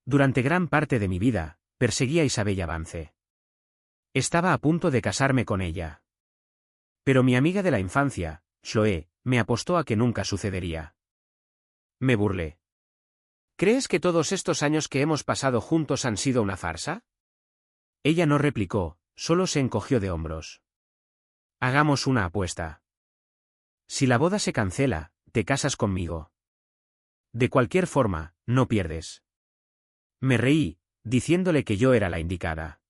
Durante gran parte de mi vida, perseguí a Isabella Vance. Estaba a punto de casarme con ella. Pero mi amiga de la infancia, Chloe, me apostó a que nunca sucedería. Me burlé. ¿Crees que todos estos años que hemos pasado juntos han sido una farsa? Ella no replicó, solo se encogió de hombros. Hagamos una apuesta. Si la boda se cancela, te casas conmigo. De cualquier forma, no pierdes. Me reí, diciéndole que yo era la indicada.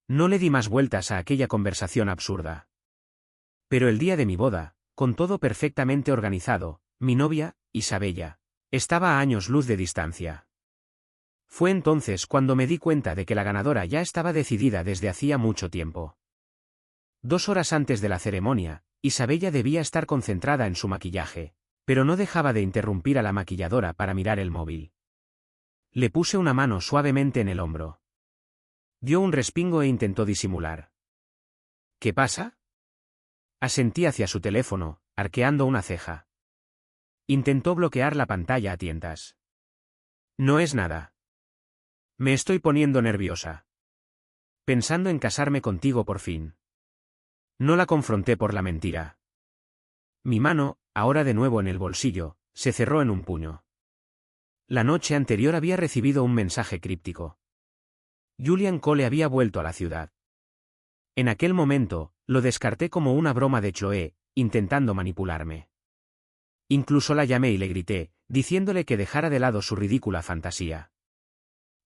No le di más vueltas a aquella conversación absurda. Pero el día de mi boda, con todo perfectamente organizado, mi novia, Isabella, estaba a años luz de distancia. Fue entonces cuando me di cuenta de que la ganadora ya estaba decidida desde hacía mucho tiempo. 2 horas antes de la ceremonia, Isabella debía estar concentrada en su maquillaje, pero no dejaba de interrumpir a la maquilladora para mirar el móvil. Le puse una mano suavemente en el hombro. Dio un respingo e intentó disimular. ¿Qué pasa? Asentí hacia su teléfono, arqueando una ceja. Intentó bloquear la pantalla a tientas. No es nada. Me estoy poniendo nerviosa. Pensando en casarme contigo por fin. No la confronté por la mentira. Mi mano, ahora de nuevo en el bolsillo, se cerró en un puño. La noche anterior había recibido un mensaje críptico. Julian Cole había vuelto a la ciudad. En aquel momento, lo descarté como una broma de Chloe, intentando manipularme. Incluso la llamé y le grité, diciéndole que dejara de lado su ridícula fantasía.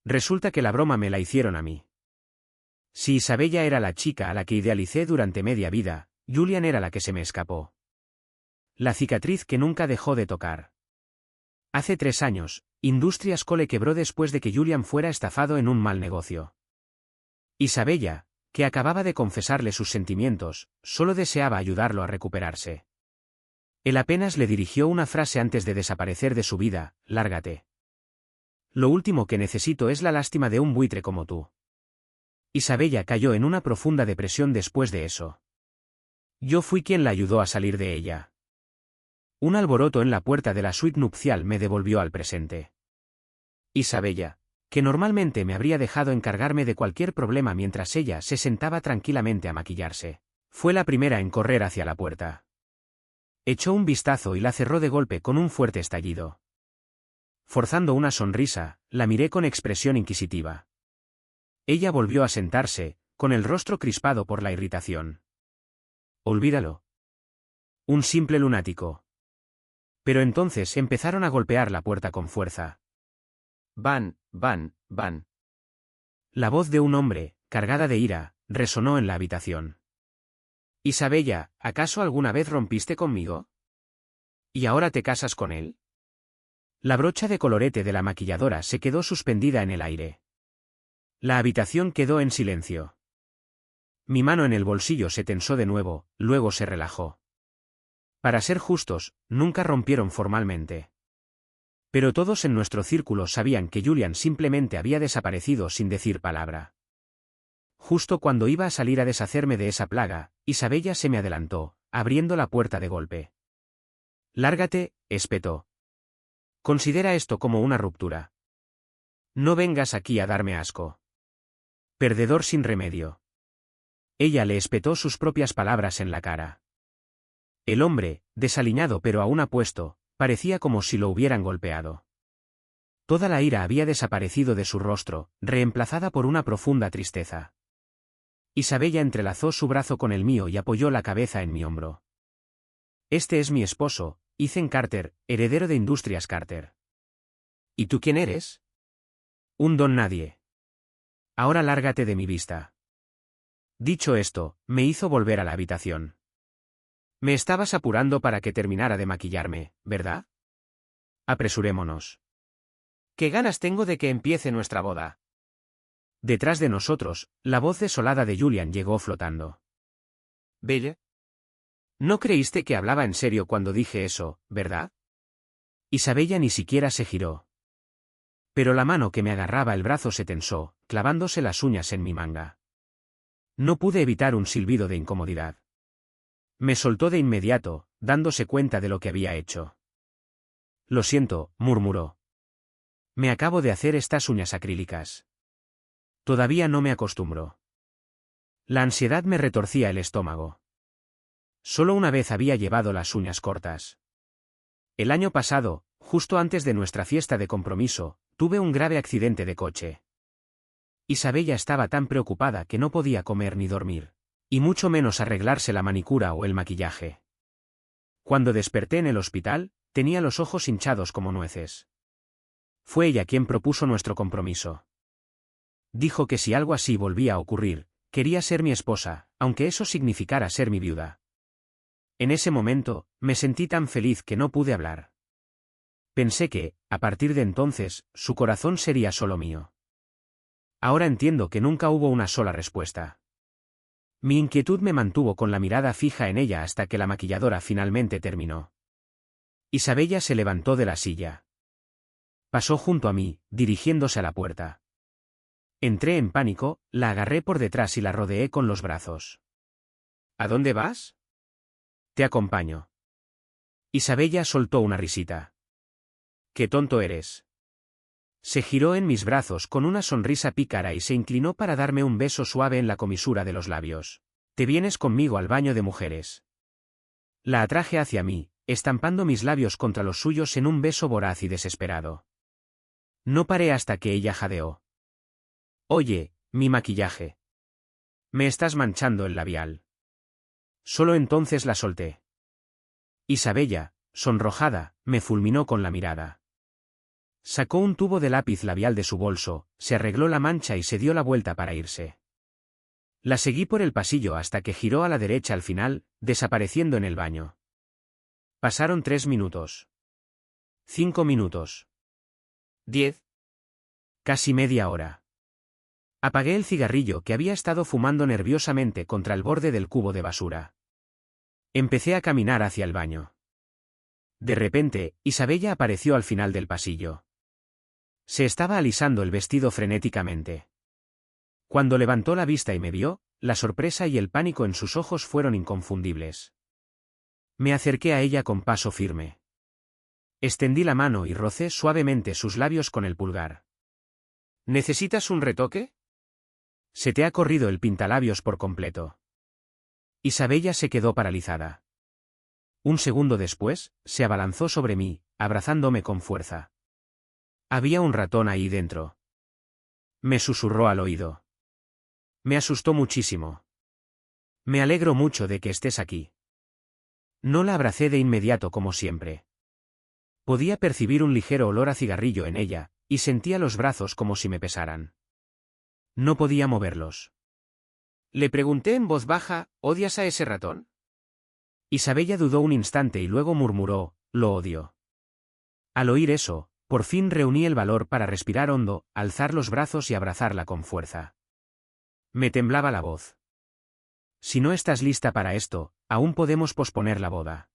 Resulta que la broma me la hicieron a mí. Si Isabella era la chica a la que idealicé durante media vida, Julian era la que se me escapó. La cicatriz que nunca dejó de tocar. Hace 3 años, Industrias Cole quebró después de que Julian fuera estafado en un mal negocio. Isabella, que acababa de confesarle sus sentimientos, solo deseaba ayudarlo a recuperarse. Él apenas le dirigió una frase antes de desaparecer de su vida: lárgate. Lo último que necesito es la lástima de un buitre como tú. Isabella cayó en una profunda depresión después de eso. Yo fui quien la ayudó a salir de ella. Un alboroto en la puerta de la suite nupcial me devolvió al presente. Isabella, que normalmente me habría dejado encargarme de cualquier problema mientras ella se sentaba tranquilamente a maquillarse, fue la primera en correr hacia la puerta. Echó un vistazo y la cerró de golpe con un fuerte estallido. Forzando una sonrisa, la miré con expresión inquisitiva. Ella volvió a sentarse, con el rostro crispado por la irritación. Olvídalo. Un simple lunático. Pero entonces empezaron a golpear la puerta con fuerza. Van, van, van. La voz de un hombre, cargada de ira, resonó en la habitación. Isabella, ¿acaso alguna vez rompiste conmigo? ¿Y ahora te casas con él? La brocha de colorete de la maquilladora se quedó suspendida en el aire. La habitación quedó en silencio. Mi mano en el bolsillo se tensó de nuevo, luego se relajó. Para ser justos, nunca rompieron formalmente. Pero todos en nuestro círculo sabían que Julian simplemente había desaparecido sin decir palabra. Justo cuando iba a salir a deshacerme de esa plaga, Isabella se me adelantó, abriendo la puerta de golpe. Lárgate, espetó. Considera esto como una ruptura. No vengas aquí a darme asco. Perdedor sin remedio. Ella le espetó sus propias palabras en la cara. El hombre, desaliñado pero aún apuesto, parecía como si lo hubieran golpeado. Toda la ira había desaparecido de su rostro, reemplazada por una profunda tristeza. Isabella entrelazó su brazo con el mío y apoyó la cabeza en mi hombro. Este es mi esposo, Ethan Carter, heredero de Industrias Carter. ¿Y tú quién eres? Un don nadie. Ahora lárgate de mi vista. Dicho esto, me hizo volver a la habitación. Me estabas apurando para que terminara de maquillarme, ¿verdad? Apresurémonos. ¿Qué ganas tengo de que empiece nuestra boda? Detrás de nosotros, la voz desolada de Julian llegó flotando. Belle. No creíste que hablaba en serio cuando dije eso, ¿verdad? Isabella ni siquiera se giró. Pero la mano que me agarraba el brazo se tensó, clavándose las uñas en mi manga. No pude evitar un silbido de incomodidad. Me soltó de inmediato, dándose cuenta de lo que había hecho. Lo siento, murmuró. Me acabo de hacer estas uñas acrílicas. Todavía no me acostumbro. La ansiedad me retorcía el estómago. Solo una vez había llevado las uñas cortas. El año pasado, justo antes de nuestra fiesta de compromiso, tuve un grave accidente de coche. Isabella estaba tan preocupada que no podía comer ni dormir, y mucho menos arreglarse la manicura o el maquillaje. Cuando desperté en el hospital, tenía los ojos hinchados como nueces. Fue ella quien propuso nuestro compromiso. Dijo que si algo así volvía a ocurrir, quería ser mi esposa, aunque eso significara ser mi viuda. En ese momento, me sentí tan feliz que no pude hablar. Pensé que, a partir de entonces, su corazón sería solo mío. Ahora entiendo que nunca hubo una sola respuesta. Mi inquietud me mantuvo con la mirada fija en ella hasta que la maquilladora finalmente terminó. Isabella se levantó de la silla. Pasó junto a mí, dirigiéndose a la puerta. Entré en pánico, la agarré por detrás y la rodeé con los brazos. ¿A dónde vas? Te acompaño. Isabella soltó una risita. ¡Qué tonto eres! Se giró en mis brazos con una sonrisa pícara y se inclinó para darme un beso suave en la comisura de los labios. ¿Te vienes conmigo al baño de mujeres? La atraje hacia mí, estampando mis labios contra los suyos en un beso voraz y desesperado. No paré hasta que ella jadeó. Oye, mi maquillaje. Me estás manchando el labial. Solo entonces la solté. Isabella, sonrojada, me fulminó con la mirada. Sacó un tubo de lápiz labial de su bolso, se arregló la mancha y se dio la vuelta para irse. La seguí por el pasillo hasta que giró a la derecha al final, desapareciendo en el baño. Pasaron 3 minutos. 5 minutos. 10. Casi media hora. Apagué el cigarrillo que había estado fumando nerviosamente contra el borde del cubo de basura. Empecé a caminar hacia el baño. De repente, Isabella apareció al final del pasillo. Se estaba alisando el vestido frenéticamente. Cuando levantó la vista y me vio, la sorpresa y el pánico en sus ojos fueron inconfundibles. Me acerqué a ella con paso firme. Extendí la mano y rocé suavemente sus labios con el pulgar. ¿Necesitas un retoque? Se te ha corrido el pintalabios por completo. Isabella se quedó paralizada. Un segundo después, se abalanzó sobre mí, abrazándome con fuerza. Había un ratón ahí dentro. Me susurró al oído. Me asustó muchísimo. Me alegro mucho de que estés aquí. No la abracé de inmediato como siempre. Podía percibir un ligero olor a cigarrillo en ella, y sentía los brazos como si me pesaran. No podía moverlos. Le pregunté en voz baja, ¿odias a ese ratón? Isabella dudó un instante y luego murmuró, lo odio. Al oír eso, por fin reuní el valor para respirar hondo, alzar los brazos y abrazarla con fuerza. Me temblaba la voz. Si no estás lista para esto, aún podemos posponer la boda.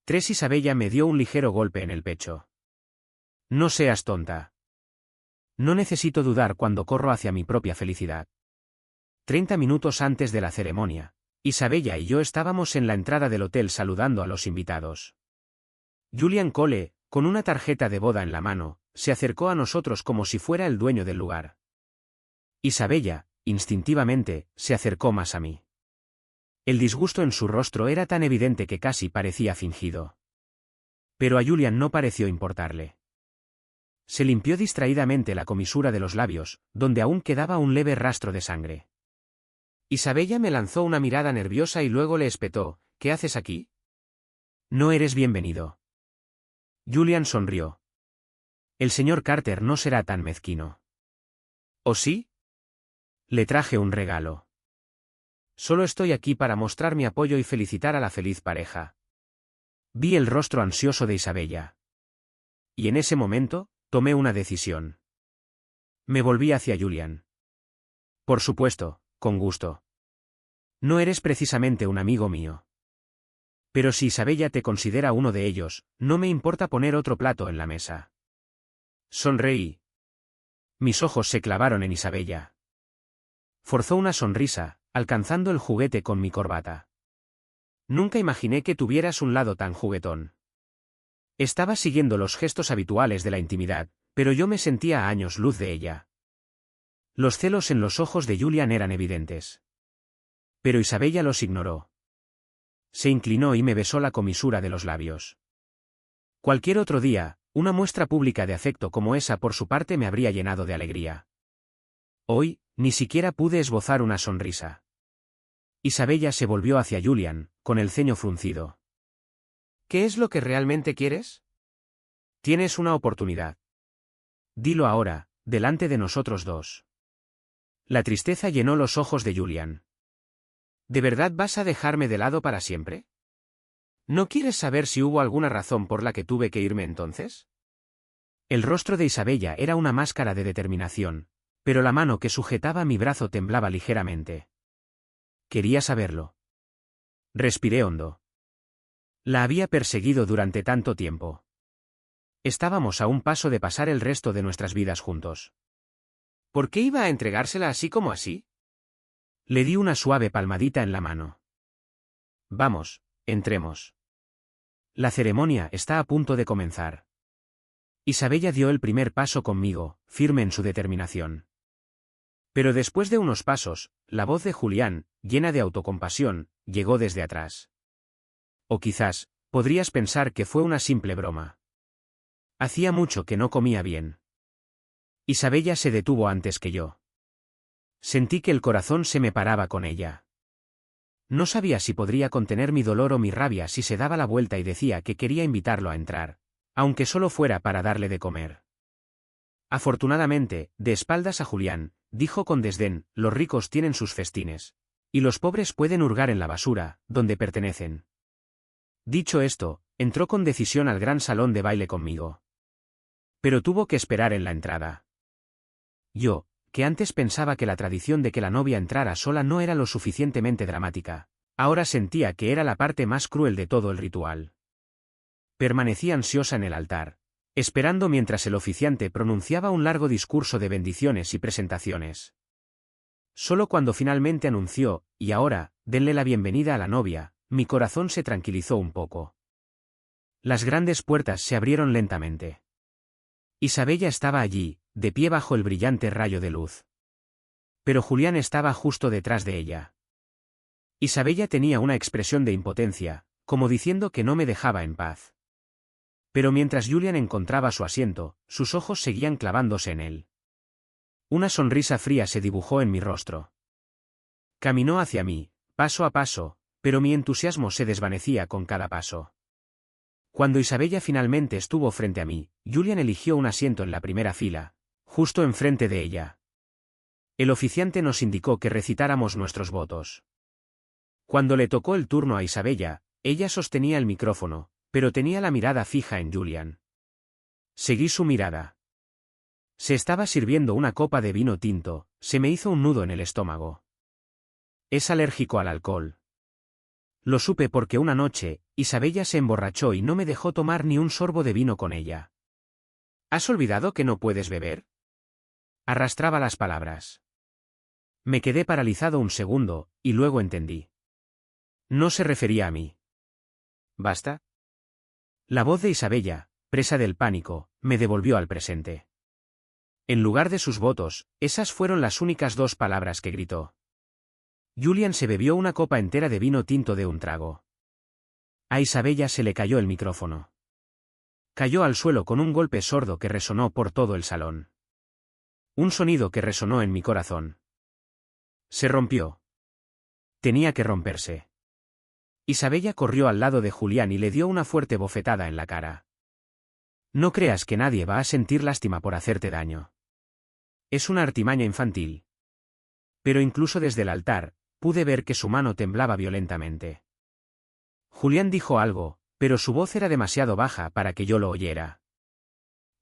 Isabella me dio un ligero golpe en el pecho. No seas tonta. No necesito dudar cuando corro hacia mi propia felicidad. 30 minutos antes de la ceremonia, Isabella y yo estábamos en la entrada del hotel saludando a los invitados. Julian Cole, con una tarjeta de boda en la mano, se acercó a nosotros como si fuera el dueño del lugar. Isabella, instintivamente, se acercó más a mí. El disgusto en su rostro era tan evidente que casi parecía fingido. Pero a Julian no pareció importarle. Se limpió distraídamente la comisura de los labios, donde aún quedaba un leve rastro de sangre. Isabella me lanzó una mirada nerviosa y luego le espetó, ¿qué haces aquí? No eres bienvenido. Julian sonrió. El señor Carter no será tan mezquino. ¿O sí? Le traje un regalo. Solo estoy aquí para mostrar mi apoyo y felicitar a la feliz pareja. Vi el rostro ansioso de Isabella. Y en ese momento, tomé una decisión. Me volví hacia Julian. Por supuesto, con gusto. No eres precisamente un amigo mío. Pero si Isabella te considera uno de ellos, no me importa poner otro plato en la mesa. Sonreí. Mis ojos se clavaron en Isabella. Forzó una sonrisa, alcanzando el juguete con mi corbata. Nunca imaginé que tuvieras un lado tan juguetón. Estaba siguiendo los gestos habituales de la intimidad, Pero yo me sentía a años luz de ella. Los celos en los ojos de Julian eran evidentes. Pero Isabella los ignoró. Se inclinó y me besó la comisura de los labios. Cualquier otro día, una muestra pública de afecto como esa por su parte me habría llenado de alegría. Hoy, ni siquiera pude esbozar una sonrisa. Isabella se volvió hacia Julian, con el ceño fruncido. ¿Qué es lo que realmente quieres? Tienes una oportunidad. Dilo ahora, delante de nosotros dos. La tristeza llenó los ojos de Julian. ¿De verdad vas a dejarme de lado para siempre? ¿No quieres saber si hubo alguna razón por la que tuve que irme entonces? El rostro de Isabella era una máscara de determinación, pero la mano que sujetaba mi brazo temblaba ligeramente. Quería saberlo. Respiré hondo. La había perseguido durante tanto tiempo. Estábamos a un paso de pasar el resto de nuestras vidas juntos. ¿Por qué iba a entregársela así como así? Le di una suave palmadita en la mano. Vamos, entremos. La ceremonia está a punto de comenzar. Isabella dio el primer paso conmigo, firme en su determinación. Pero después de unos pasos, la voz de Julián, llena de autocompasión, llegó desde atrás. O quizás, podrías pensar que fue una simple broma. Hacía mucho que no comía bien. Isabella se detuvo antes que yo. Sentí que el corazón se me paraba con ella. No sabía si podría contener mi dolor o mi rabia si se daba la vuelta y decía que quería invitarlo a entrar, aunque solo fuera para darle de comer. Afortunadamente, de espaldas a Julián, dijo con desdén, los ricos tienen sus festines. Y los pobres pueden hurgar en la basura, donde pertenecen. Dicho esto, entró con decisión al gran salón de baile conmigo. Pero tuvo que esperar en la entrada. Yo, que antes pensaba que la tradición de que la novia entrara sola no era lo suficientemente dramática, ahora sentía que era la parte más cruel de todo el ritual. Permanecí ansiosa en el altar, esperando mientras el oficiante pronunciaba un largo discurso de bendiciones y presentaciones. Solo cuando finalmente anunció, y ahora, denle la bienvenida a la novia, mi corazón se tranquilizó un poco. Las grandes puertas se abrieron lentamente. Isabella estaba allí, de pie bajo el brillante rayo de luz. Pero Julián estaba justo detrás de ella. Isabella tenía una expresión de impotencia, como diciendo que no me dejaba en paz. Pero mientras Julián encontraba su asiento, sus ojos seguían clavándose en él. Una sonrisa fría se dibujó en mi rostro. Caminó hacia mí, paso a paso, pero mi entusiasmo se desvanecía con cada paso. Cuando Isabella finalmente estuvo frente a mí, Julián eligió un asiento en la primera fila, justo enfrente de ella. El oficiante nos indicó que recitáramos nuestros votos. Cuando le tocó el turno a Isabella, ella sostenía el micrófono, pero tenía la mirada fija en Julián. Seguí su mirada. Se estaba sirviendo una copa de vino tinto, se me hizo un nudo en el estómago. Es alérgico al alcohol. Lo supe porque una noche, Isabella se emborrachó y no me dejó tomar ni un sorbo de vino con ella. ¿Has olvidado que no puedes beber? Arrastraba las palabras. Me quedé paralizado un segundo, y luego entendí. No se refería a mí. ¿Basta? La voz de Isabella, presa del pánico, me devolvió al presente. En lugar de sus votos, esas fueron las únicas dos palabras que gritó. Julián se bebió una copa entera de vino tinto de un trago. A Isabella se le cayó el micrófono. Cayó al suelo con un golpe sordo que resonó por todo el salón. Un sonido que resonó en mi corazón. Se rompió. Tenía que romperse. Isabella corrió al lado de Julián y le dio una fuerte bofetada en la cara. No creas que nadie va a sentir lástima por hacerte daño. Es una artimaña infantil. Pero incluso desde el altar, pude ver que su mano temblaba violentamente. Julián dijo algo, pero su voz era demasiado baja para que yo lo oyera.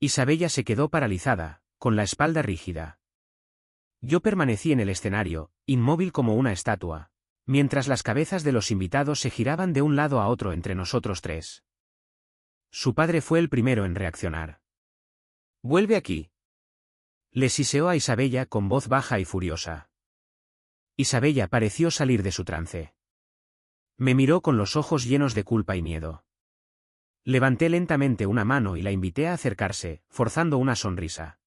Isabella se quedó paralizada, con la espalda rígida. Yo permanecí en el escenario, inmóvil como una estatua, mientras las cabezas de los invitados se giraban de un lado a otro entre nosotros tres. Su padre fue el primero en reaccionar. «Vuelve aquí», le siseó a Isabella con voz baja y furiosa. Isabella pareció salir de su trance. Me miró con los ojos llenos de culpa y miedo. Levanté lentamente una mano y la invité a acercarse, forzando una sonrisa.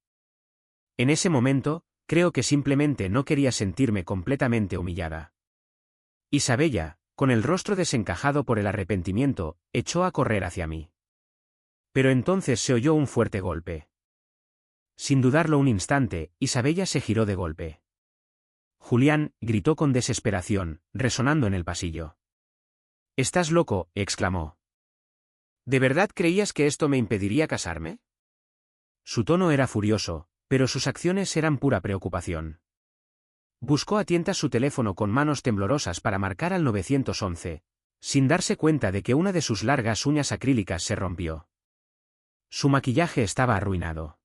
En ese momento, creo que simplemente no quería sentirme completamente humillada. Isabella, con el rostro desencajado por el arrepentimiento, echó a correr hacia mí. Pero entonces se oyó un fuerte golpe. Sin dudarlo un instante, Isabella se giró de golpe. Julián, gritó con desesperación, resonando en el pasillo. «¡Estás loco!», exclamó. «¿De verdad creías que esto me impediría casarme?». Su tono era furioso, pero sus acciones eran pura preocupación. Buscó a tientas su teléfono con manos temblorosas para marcar al 911, sin darse cuenta de que una de sus largas uñas acrílicas se rompió. Su maquillaje estaba arruinado.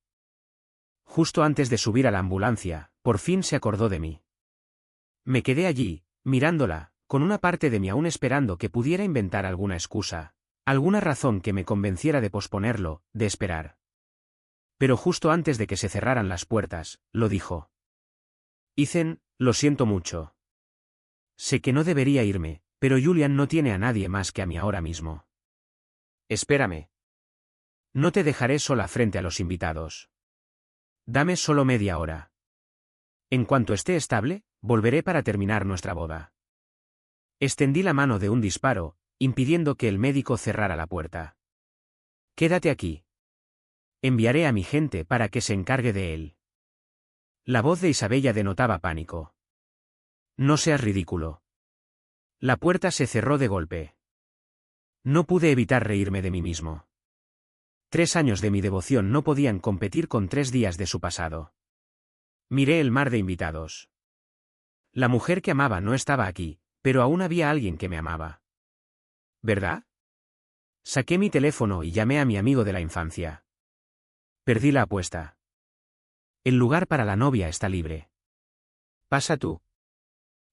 Justo antes de subir a la ambulancia, por fin se acordó de mí. Me quedé allí, mirándola, con una parte de mí aún esperando que pudiera inventar alguna excusa, alguna razón que me convenciera de posponerlo, de esperar. Pero justo antes de que se cerraran las puertas, lo dijo. «Ethan, lo siento mucho. Sé que no debería irme, pero Julian no tiene a nadie más que a mí ahora mismo. Espérame. No te dejaré sola frente a los invitados. Dame solo media hora. En cuanto esté estable, volveré para terminar nuestra boda». Extendí la mano de un disparo, impidiendo que el médico cerrara la puerta. «Quédate aquí. Enviaré a mi gente para que se encargue de él». La voz de Isabella denotaba pánico. «No seas ridículo». La puerta se cerró de golpe. No pude evitar reírme de mí mismo. 3 años de mi devoción no podían competir con 3 días de su pasado. Miré el mar de invitados. La mujer que amaba no estaba aquí, pero aún había alguien que me amaba. ¿Verdad? Saqué mi teléfono y llamé a mi amigo de la infancia. Perdí la apuesta. «El lugar para la novia está libre. Pasa tú».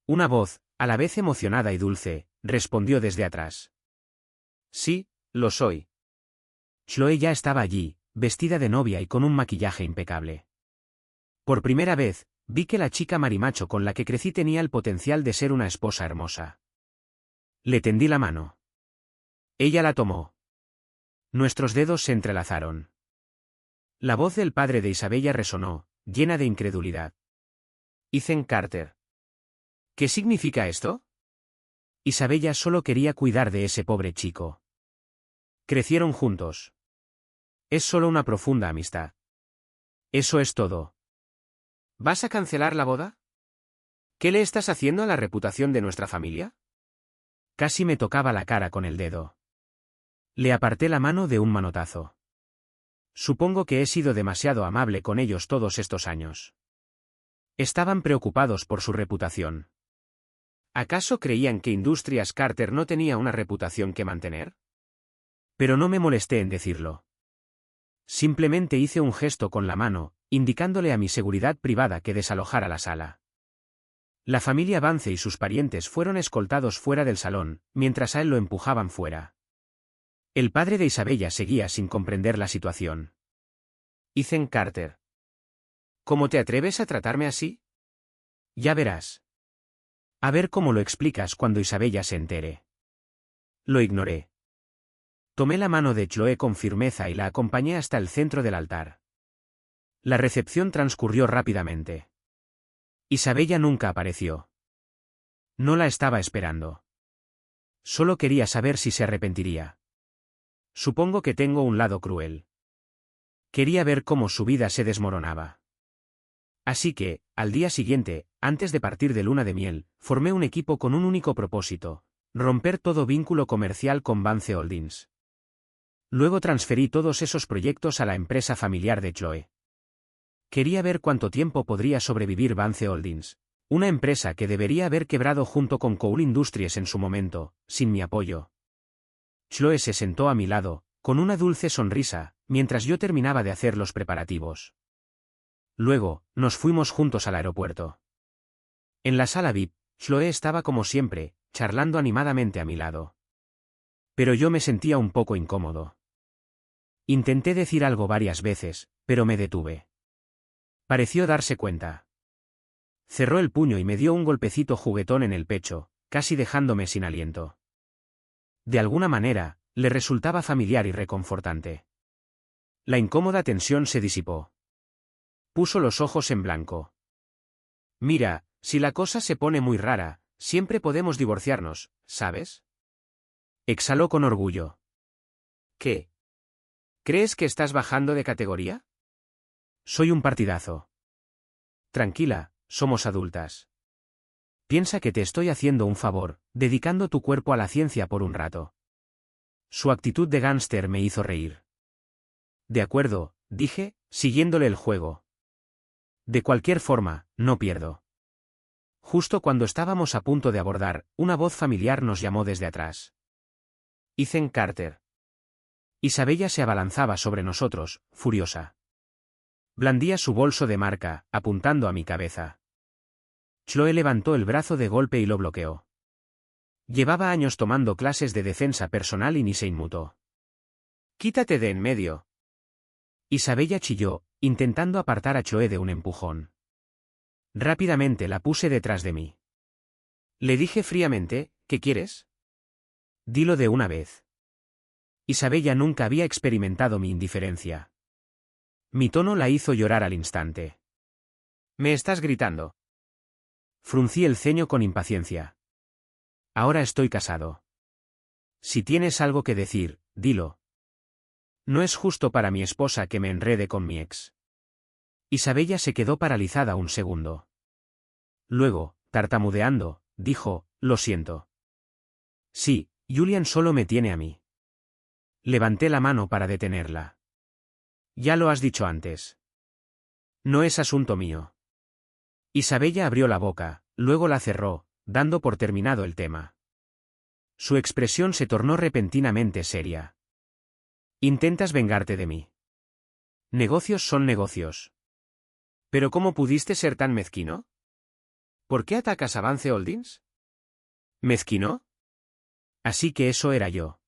Una voz, a la vez emocionada y dulce, respondió desde atrás. «Sí, lo soy». Chloe ya estaba allí, vestida de novia y con un maquillaje impecable. Por primera vez, vi que la chica marimacho con la que crecí tenía el potencial de ser una esposa hermosa. Le tendí la mano. Ella la tomó. Nuestros dedos se entrelazaron. La voz del padre de Isabella resonó, llena de incredulidad. «Ethan Carter. ¿Qué significa esto?». Isabella solo quería cuidar de ese pobre chico. Crecieron juntos. Es solo una profunda amistad. Eso es todo. ¿Vas a cancelar la boda? ¿Qué le estás haciendo a la reputación de nuestra familia? Casi me tocaba la cara con el dedo. Le aparté la mano de un manotazo. Supongo que he sido demasiado amable con ellos todos estos años. Estaban preocupados por su reputación. ¿Acaso creían que Industrias Carter no tenía una reputación que mantener? Pero no me molesté en decirlo. Simplemente hice un gesto con la mano, indicándole a mi seguridad privada que desalojara la sala. La familia Vance y sus parientes fueron escoltados fuera del salón, mientras a él lo empujaban fuera. El padre de Isabella seguía sin comprender la situación. «Ethan Carter. ¿Cómo te atreves a tratarme así?». «Ya verás. A ver cómo lo explicas cuando Isabella se entere». Lo ignoré. Tomé la mano de Chloe con firmeza y la acompañé hasta el centro del altar. La recepción transcurrió rápidamente. Isabella nunca apareció. No la estaba esperando. Solo quería saber si se arrepentiría. Supongo que tengo un lado cruel. Quería ver cómo su vida se desmoronaba. Así que, al día siguiente, antes de partir de luna de miel, formé un equipo con un único propósito: romper todo vínculo comercial con Vance Holdings. Luego transferí todos esos proyectos a la empresa familiar de Chloe. Quería ver cuánto tiempo podría sobrevivir Vance Holdings, una empresa que debería haber quebrado junto con Cole Industries en su momento, sin mi apoyo. Chloe se sentó a mi lado, con una dulce sonrisa, mientras yo terminaba de hacer los preparativos. Luego, nos fuimos juntos al aeropuerto. En la sala VIP, Chloe estaba como siempre, charlando animadamente a mi lado. Pero yo me sentía un poco incómodo. Intenté decir algo varias veces, pero me detuve. Pareció darse cuenta. Cerró el puño y me dio un golpecito juguetón en el pecho, casi dejándome sin aliento. De alguna manera, Le resultaba familiar y reconfortante. La incómoda tensión se disipó. Puso los ojos en blanco. Mira, si la cosa se pone muy rara, siempre podemos divorciarnos, ¿sabes? Exhaló con orgullo. ¿Qué? ¿Crees que estás bajando de categoría? Soy un partidazo. Tranquila, somos adultas. Piensa que te estoy haciendo un favor, dedicando tu cuerpo a la ciencia por un rato. Su actitud de gángster me hizo reír. De acuerdo, dije, siguiéndole el juego. De cualquier forma, no pierdo. Justo cuando estábamos a punto de abordar, una voz familiar nos llamó desde atrás. Ethan Carter. Isabella se abalanzaba sobre nosotros, furiosa. Blandía su bolso de marca, apuntando a mi cabeza. Chloe levantó el brazo de golpe y lo bloqueó. Llevaba años tomando clases de defensa personal y ni se inmutó. «Quítate de en medio». Isabella chilló, intentando apartar a Chloe de un empujón. Rápidamente la puse detrás de mí. Le dije fríamente, ¿qué quieres? Dilo de una vez. Isabella nunca había experimentado mi indiferencia. Mi tono la hizo llorar al instante. «¿Me estás gritando?» Fruncí el ceño con impaciencia. Ahora estoy casado. Si tienes algo que decir, dilo. No es justo para mi esposa que me enrede con mi ex. Isabella se quedó paralizada un segundo. Luego, tartamudeando, dijo, lo siento. Sí, Julian solo me tiene a mí. Levanté la mano para detenerla. Ya lo has dicho antes. No es asunto mío. Isabella abrió la boca, luego la cerró, dando por terminado el tema. Su expresión se tornó repentinamente seria. Intentas vengarte de mí. Negocios son negocios. ¿Pero cómo pudiste ser tan mezquino? ¿Por qué atacas a Vance Holdings? ¿Mezquino? Así que eso era yo.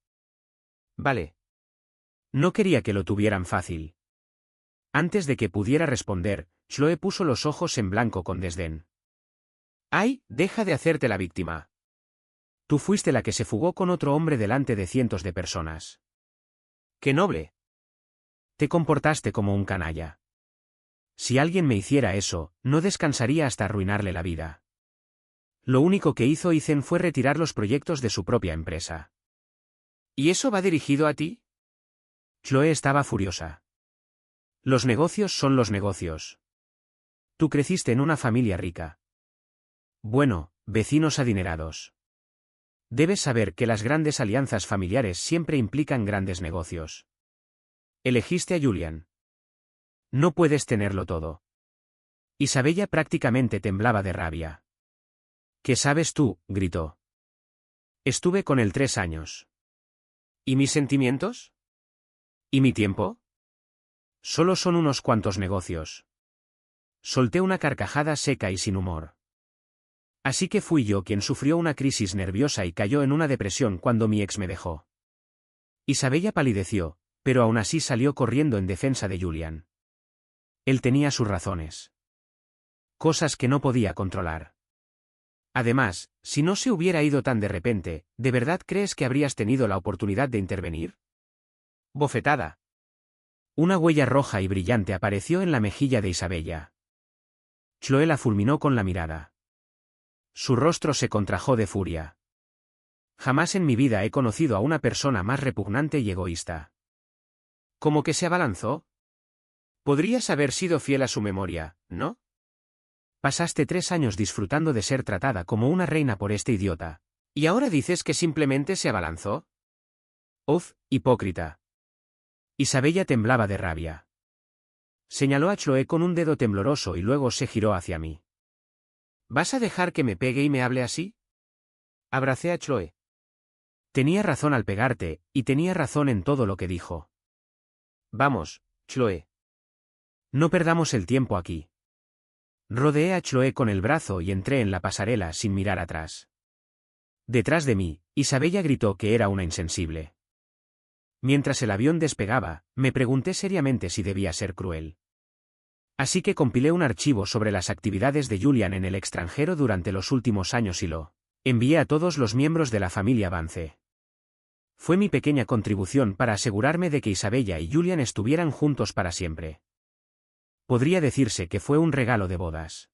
Vale. No quería que lo tuvieran fácil. Antes de que pudiera responder, Chloe puso los ojos en blanco con desdén. ¡Ay, deja de hacerte la víctima! Tú fuiste la que se fugó con otro hombre delante de cientos de personas. ¡Qué noble! Te comportaste como un canalla. Si alguien me hiciera eso, no descansaría hasta arruinarle la vida. Lo único que hizo Ethan fue retirar los proyectos de su propia empresa. ¿Y eso va dirigido a ti? Chloe estaba furiosa. Los negocios son los negocios. Tú creciste en una familia rica. Bueno, vecinos adinerados. Debes saber que las grandes alianzas familiares siempre implican grandes negocios. Elegiste a Julian. No puedes tenerlo todo. Isabella prácticamente temblaba de rabia. ¿Qué sabes tú?, gritó. Estuve con él 3 años. ¿Y mis sentimientos? ¿Y mi tiempo? Solo son unos cuantos negocios. Solté una carcajada seca y sin humor. Así que fui yo quien sufrió una crisis nerviosa y cayó en una depresión cuando mi ex me dejó. Isabella palideció, pero aún así salió corriendo en defensa de Julian. Él tenía sus razones. Cosas que no podía controlar. Además, si no se hubiera ido tan de repente, ¿de verdad crees que habrías tenido la oportunidad de intervenir? Bofetada. Una huella roja y brillante apareció en la mejilla de Isabella. Chloe la fulminó con la mirada. Su rostro se contrajo de furia. Jamás en mi vida he conocido a una persona más repugnante y egoísta. ¿Cómo que se abalanzó? Podrías haber sido fiel a su memoria, ¿no? Pasaste 3 años disfrutando de ser tratada como una reina por este idiota. ¿Y ahora dices que simplemente se abalanzó? Uf, hipócrita. Isabella temblaba de rabia. Señaló a Chloe con un dedo tembloroso y luego se giró hacia mí. ¿Vas a dejar que me pegue y me hable así? Abracé a Chloe. Tenía razón al pegarte, y tenía razón en todo lo que dijo. Vamos, Chloe. No perdamos el tiempo aquí. Rodeé a Chloe con el brazo y entré en la pasarela sin mirar atrás. Detrás de mí, Isabella gritó que era una insensible. Mientras el avión despegaba, me pregunté seriamente si debía ser cruel. Así que compilé un archivo sobre las actividades de Julian en el extranjero durante los últimos años y lo envié a todos los miembros de la familia Vance. Fue mi pequeña contribución para asegurarme de que Isabella y Julian estuvieran juntos para siempre. Podría decirse que fue un regalo de bodas.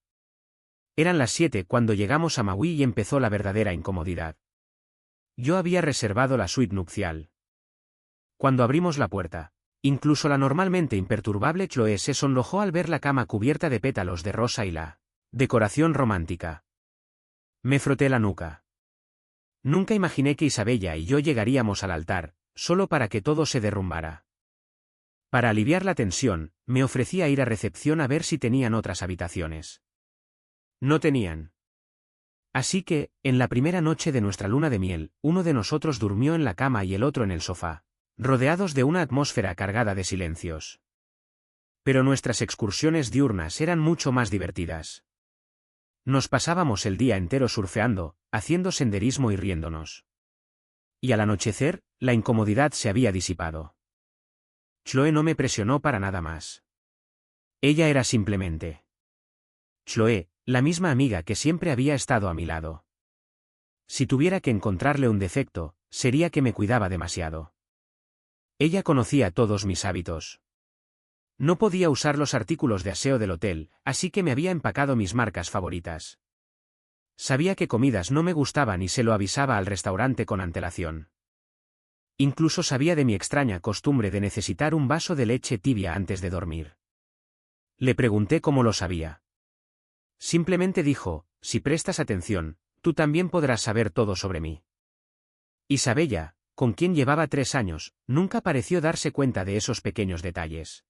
Eran las 7 cuando llegamos a Maui y empezó la verdadera incomodidad. Yo había reservado la suite nupcial. Cuando abrimos la puerta, incluso la normalmente imperturbable Chloe se sonrojó al ver la cama cubierta de pétalos de rosa y la decoración romántica. Me froté la nuca. Nunca imaginé que Isabella y yo llegaríamos al altar, solo para que todo se derrumbara. Para aliviar la tensión, me ofrecí a ir a recepción a ver si tenían otras habitaciones. No tenían. Así que, en la primera noche de nuestra luna de miel, uno de nosotros durmió en la cama y el otro en el sofá, rodeados de una atmósfera cargada de silencios. Pero nuestras excursiones diurnas eran mucho más divertidas. Nos pasábamos el día entero surfeando, haciendo senderismo y riéndonos. Y al anochecer, la incomodidad se había disipado. Chloe no me presionó para nada más. Ella era simplemente Chloe, la misma amiga que siempre había estado a mi lado. Si tuviera que encontrarle un defecto, sería que me cuidaba demasiado. Ella conocía todos mis hábitos. No podía usar los artículos de aseo del hotel, así que me había empacado mis marcas favoritas. Sabía qué comidas no me gustaban y se lo avisaba al restaurante con antelación. Incluso sabía de mi extraña costumbre de necesitar un vaso de leche tibia antes de dormir. Le pregunté cómo lo sabía. Simplemente dijo, si prestas atención, tú también podrás saber todo sobre mí. Isabella, con quien llevaba 3 años, nunca pareció darse cuenta de esos pequeños detalles.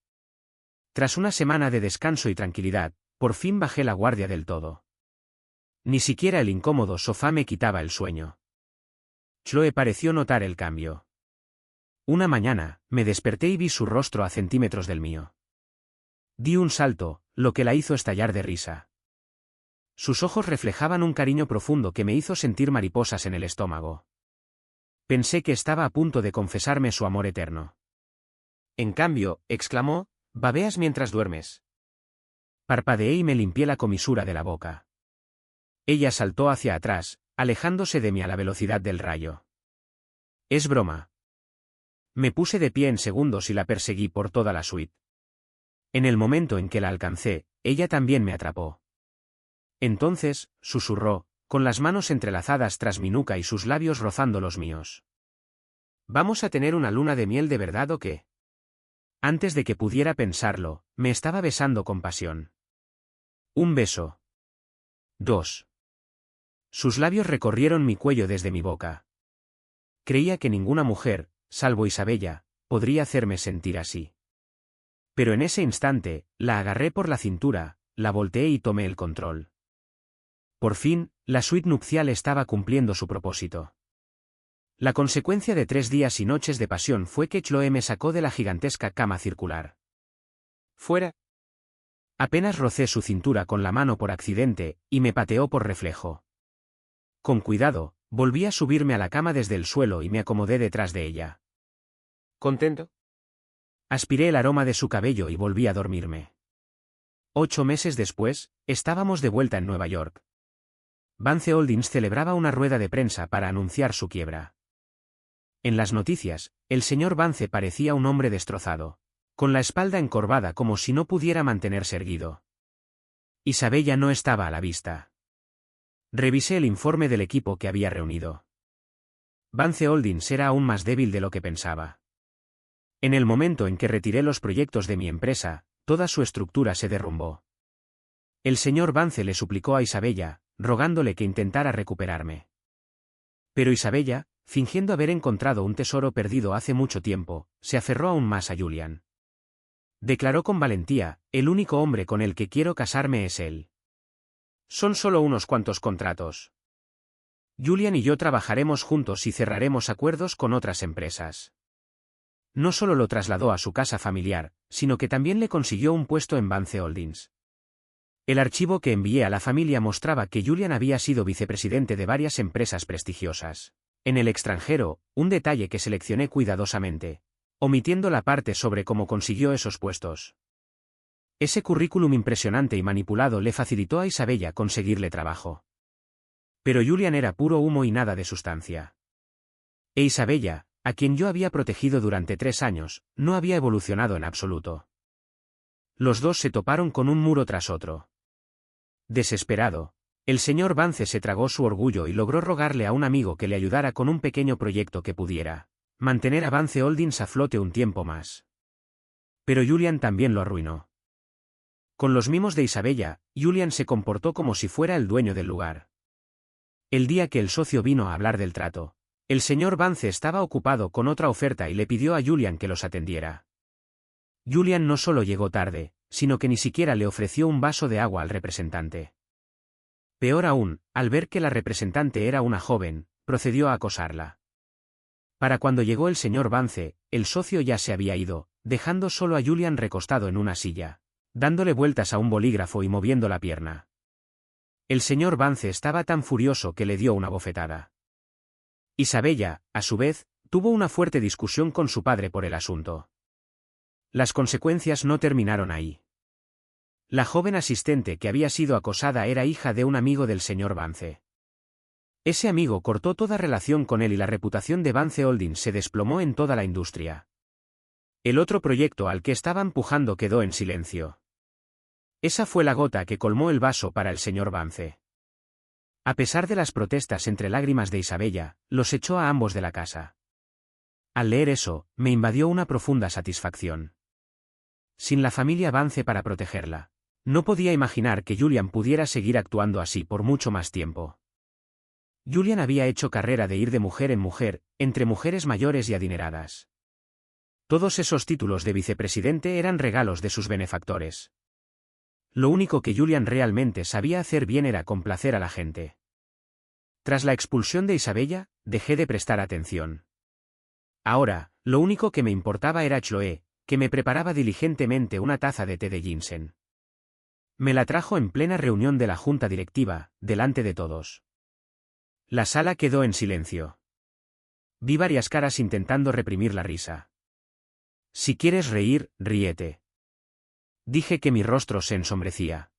Tras una semana de descanso y tranquilidad, por fin bajé la guardia del todo. Ni siquiera el incómodo sofá me quitaba el sueño. Chloe pareció notar el cambio. Una mañana, me desperté y vi su rostro a centímetros del mío. Di un salto, lo que la hizo estallar de risa. Sus ojos reflejaban un cariño profundo que me hizo sentir mariposas en el estómago. Pensé que estaba a punto de confesarme su amor eterno. En cambio, exclamó, babeas mientras duermes. Parpadeé y me limpié la comisura de la boca. Ella saltó hacia atrás, alejándose de mí a la velocidad del rayo. Es broma. Me puse de pie en segundos y la perseguí por toda la suite. En el momento en que la alcancé, ella también me atrapó. Entonces, susurró, con las manos entrelazadas tras mi nuca y sus labios rozando los míos. ¿Vamos a tener una luna de miel de verdad o qué? Antes de que pudiera pensarlo, me estaba besando con pasión. Un beso. 2. Sus labios recorrieron mi cuello desde mi boca. Creía que ninguna mujer, salvo Isabella, podría hacerme sentir así. Pero en ese instante, la agarré por la cintura, la volteé y tomé el control. Por fin, la suite nupcial estaba cumpliendo su propósito. La consecuencia de 3 días y noches de pasión fue que Chloe me sacó de la gigantesca cama circular. ¡Fuera! Apenas rocé su cintura con la mano por accidente, y me pateó por reflejo. Con cuidado, volví a subirme a la cama desde el suelo y me acomodé detrás de ella. ¿Contento? Aspiré el aroma de su cabello y volví a dormirme. 8 meses después, estábamos de vuelta en Nueva York. Vance Holdings celebraba una rueda de prensa para anunciar su quiebra. En las noticias, el señor Vance parecía un hombre destrozado, con la espalda encorvada como si no pudiera mantenerse erguido. Isabella no estaba a la vista. Revisé el informe del equipo que había reunido. Vance Holdings era aún más débil de lo que pensaba. En el momento en que retiré los proyectos de mi empresa, toda su estructura se derrumbó. El señor Vance le suplicó a Isabella, rogándole que intentara recuperarme. Pero Isabella, fingiendo haber encontrado un tesoro perdido hace mucho tiempo, se aferró aún más a Julian. Declaró con valentía, el único hombre con el que quiero casarme es él. Son solo unos cuantos contratos. Julian y yo trabajaremos juntos y cerraremos acuerdos con otras empresas. No solo lo trasladó a su casa familiar, sino que también le consiguió un puesto en Vance Holdings. El archivo que envié a la familia mostraba que Julian había sido vicepresidente de varias empresas prestigiosas en el extranjero, un detalle que seleccioné cuidadosamente, omitiendo la parte sobre cómo consiguió esos puestos. Ese currículum impresionante y manipulado le facilitó a Isabella conseguirle trabajo. Pero Julian era puro humo y nada de sustancia. E Isabella, a quien yo había protegido durante 3 años, no había evolucionado en absoluto. Los dos se toparon con un muro tras otro. Desesperado, el señor Vance se tragó su orgullo y logró rogarle a un amigo que le ayudara con un pequeño proyecto que pudiera mantener a Vance Holdings a flote un tiempo más. Pero Julian también lo arruinó. Con los mimos de Isabella, Julian se comportó como si fuera el dueño del lugar. El día que el socio vino a hablar del trato, el señor Vance estaba ocupado con otra oferta y le pidió a Julian que los atendiera. Julian no solo llegó tarde, sino que ni siquiera le ofreció un vaso de agua al representante. Peor aún, al ver que la representante era una joven, procedió a acosarla. Para cuando llegó el señor Vance, el socio ya se había ido, dejando solo a Julian recostado en una silla, dándole vueltas a un bolígrafo y moviendo la pierna. El señor Vance estaba tan furioso que le dio una bofetada. Isabella, a su vez, tuvo una fuerte discusión con su padre por el asunto. Las consecuencias no terminaron ahí. La joven asistente que había sido acosada era hija de un amigo del señor Vance. Ese amigo cortó toda relación con él y la reputación de Vance Holdings se desplomó en toda la industria. El otro proyecto al que estaba empujando quedó en silencio. Esa fue la gota que colmó el vaso para el señor Vance. A pesar de las protestas entre lágrimas de Isabella, los echó a ambos de la casa. Al leer eso, me invadió una profunda satisfacción. Sin la familia Vance para protegerla, no podía imaginar que Julian pudiera seguir actuando así por mucho más tiempo. Julian había hecho carrera de ir de mujer en mujer, entre mujeres mayores y adineradas. Todos esos títulos de vicepresidente eran regalos de sus benefactores. Lo único que Julian realmente sabía hacer bien era complacer a la gente. Tras la expulsión de Isabella, dejé de prestar atención. Ahora, lo único que me importaba era Chloe, que me preparaba diligentemente una taza de té de ginseng. Me la trajo en plena reunión de la junta directiva, delante de todos. La sala quedó en silencio. Vi varias caras intentando reprimir la risa. Si quieres reír, ríete. Dije que mi rostro se ensombrecía.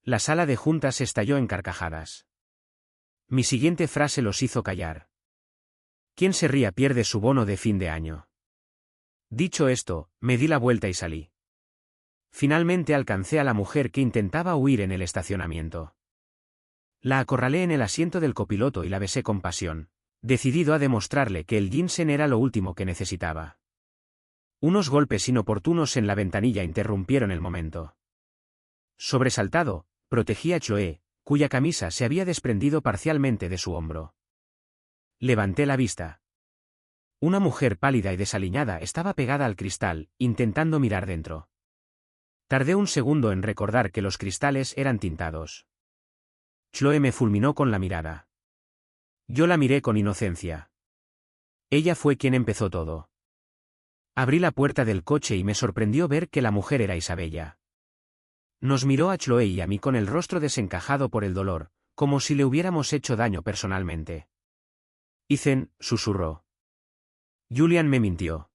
La sala de juntas estalló en carcajadas. Mi siguiente frase los hizo callar. Quien se ría pierde su bono de fin de año. Dicho esto, me di la vuelta y salí. Finalmente alcancé a la mujer que intentaba huir en el estacionamiento. La acorralé en el asiento del copiloto y la besé con pasión, decidido a demostrarle que el ginseng era lo último que necesitaba. Unos golpes inoportunos en la ventanilla interrumpieron el momento. Sobresaltado, protegí a Chloe, cuya camisa se había desprendido parcialmente de su hombro. Levanté la vista. Una mujer pálida y desaliñada estaba pegada al cristal, intentando mirar dentro. Tardé un segundo en recordar que los cristales eran tintados. Chloe me fulminó con la mirada. Yo la miré con inocencia. Ella fue quien empezó todo. Abrí la puerta del coche y me sorprendió ver que la mujer era Isabella. Nos miró a Chloe y a mí con el rostro desencajado por el dolor, como si le hubiéramos hecho daño personalmente. Ethan, susurró. Julian me mintió.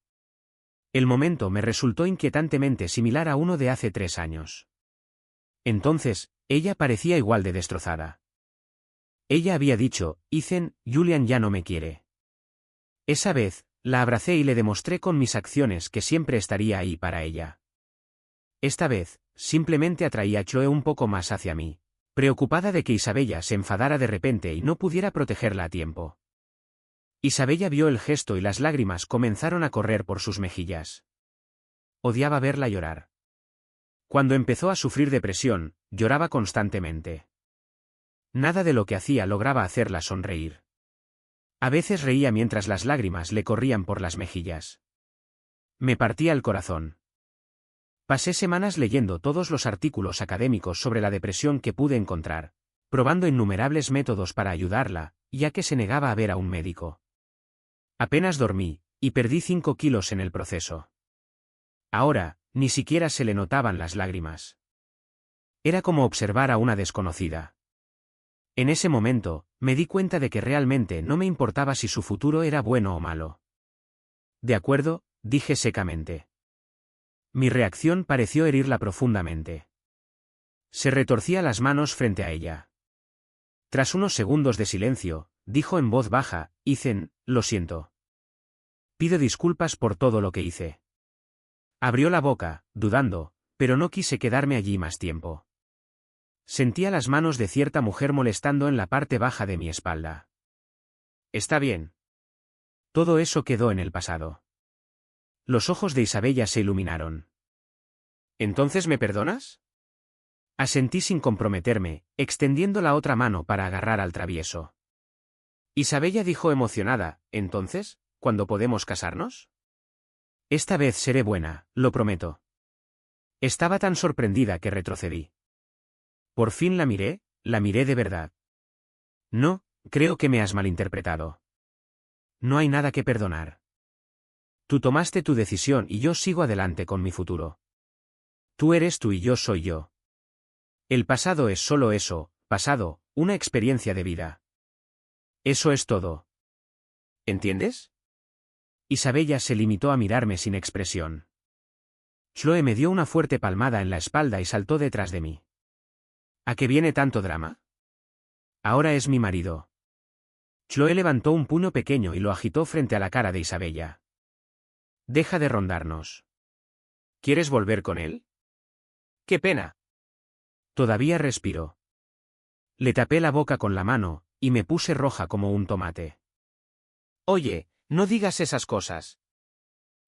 El momento me resultó inquietantemente similar a uno de hace 3 años. Entonces, ella parecía igual de destrozada. Ella había dicho, Ethan, Julian ya no me quiere. Esa vez, la abracé y le demostré con mis acciones que siempre estaría ahí para ella. Esta vez, simplemente atraía a Chloe un poco más hacia mí, preocupada de que Isabella se enfadara de repente y no pudiera protegerla a tiempo. Isabella vio el gesto y las lágrimas comenzaron a correr por sus mejillas. Odiaba verla llorar. Cuando empezó a sufrir depresión, lloraba constantemente. Nada de lo que hacía lograba hacerla sonreír. A veces reía mientras las lágrimas le corrían por las mejillas. Me partía el corazón. Pasé semanas leyendo todos los artículos académicos sobre la depresión que pude encontrar, probando innumerables métodos para ayudarla, ya que se negaba a ver a un médico. Apenas dormí, y perdí 5 kilos en el proceso. Ahora, ni siquiera se le notaban las lágrimas. Era como observar a una desconocida. En ese momento, me di cuenta de que realmente no me importaba si su futuro era bueno o malo. De acuerdo, dije secamente. Mi reacción pareció herirla profundamente. Se retorcía las manos frente a ella. Tras unos segundos de silencio, dijo en voz baja, Ethan, lo siento. Pido disculpas por todo lo que hice. Abrió la boca, dudando, pero no quise quedarme allí más tiempo. Sentía las manos de cierta mujer molestando en la parte baja de mi espalda. Está bien. Todo eso quedó en el pasado. Los ojos de Isabella se iluminaron. ¿Entonces me perdonas? Asentí sin comprometerme, extendiendo la otra mano para agarrar al travieso. Isabella dijo emocionada, ¿entonces, cuándo podemos casarnos? Esta vez seré buena, lo prometo. Estaba tan sorprendida que retrocedí. Por fin la miré de verdad. No, creo que me has malinterpretado. No hay nada que perdonar. Tú tomaste tu decisión y yo sigo adelante con mi futuro. Tú eres tú y yo soy yo. El pasado es solo eso, pasado, una experiencia de vida. Eso es todo. ¿Entiendes? Isabella se limitó a mirarme sin expresión. Chloe me dio una fuerte palmada en la espalda y saltó detrás de mí. ¿A qué viene tanto drama? Ahora es mi marido. Chloe levantó un puño pequeño y lo agitó frente a la cara de Isabella. Deja de rondarnos. ¿Quieres volver con él? ¡Qué pena! Todavía respiró. Le tapé la boca con la mano, y me puse roja como un tomate. Oye, no digas esas cosas.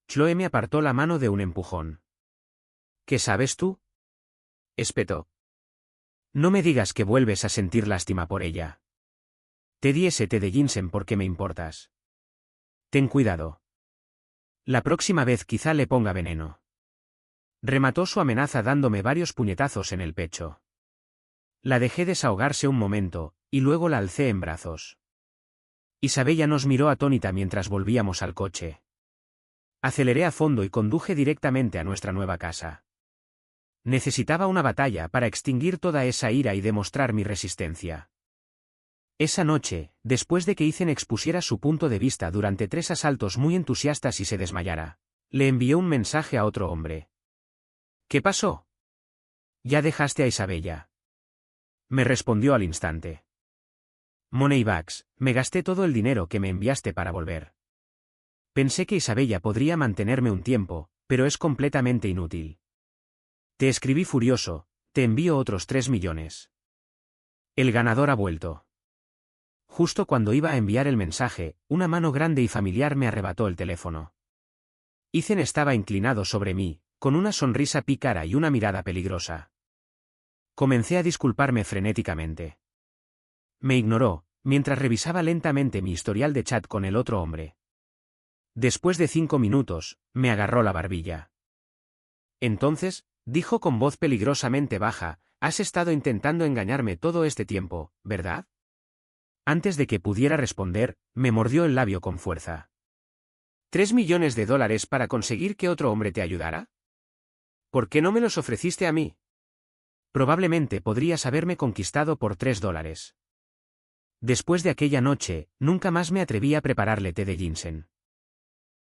Chloe me apartó la mano de un empujón. ¿Qué sabes tú? Espetó. No me digas que vuelves a sentir lástima por ella. Te di ese té de ginseng porque me importas. Ten cuidado. La próxima vez quizá le ponga veneno. Remató su amenaza dándome varios puñetazos en el pecho. La dejé desahogarse un momento, y luego la alcé en brazos. Isabella nos miró atónita mientras volvíamos al coche. Aceleré a fondo y conduje directamente a nuestra nueva casa. Necesitaba una batalla para extinguir toda esa ira y demostrar mi resistencia. Esa noche, después de que Ethan expusiera su punto de vista durante 3 asaltos muy entusiastas y se desmayara, le envió un mensaje a otro hombre. ¿Qué pasó? Ya dejaste a Isabella. Me respondió al instante. Moneybags, me gasté todo el dinero que me enviaste para volver. Pensé que Isabella podría mantenerme un tiempo, pero es completamente inútil. Te escribí furioso, te envío otros 3 millones. El ganador ha vuelto. Justo cuando iba a enviar el mensaje, una mano grande y familiar me arrebató el teléfono. Ethan estaba inclinado sobre mí, con una sonrisa pícara y una mirada peligrosa. Comencé a disculparme frenéticamente. Me ignoró, mientras revisaba lentamente mi historial de chat con el otro hombre. Después de 5 minutos, me agarró la barbilla. Entonces, dijo con voz peligrosamente baja, has estado intentando engañarme todo este tiempo, ¿verdad? Antes de que pudiera responder, me mordió el labio con fuerza. ¿$3 millones para conseguir que otro hombre te ayudara? ¿Por qué no me los ofreciste a mí? Probablemente podrías haberme conquistado por $3. Después de aquella noche, nunca más me atreví a prepararle té de ginseng.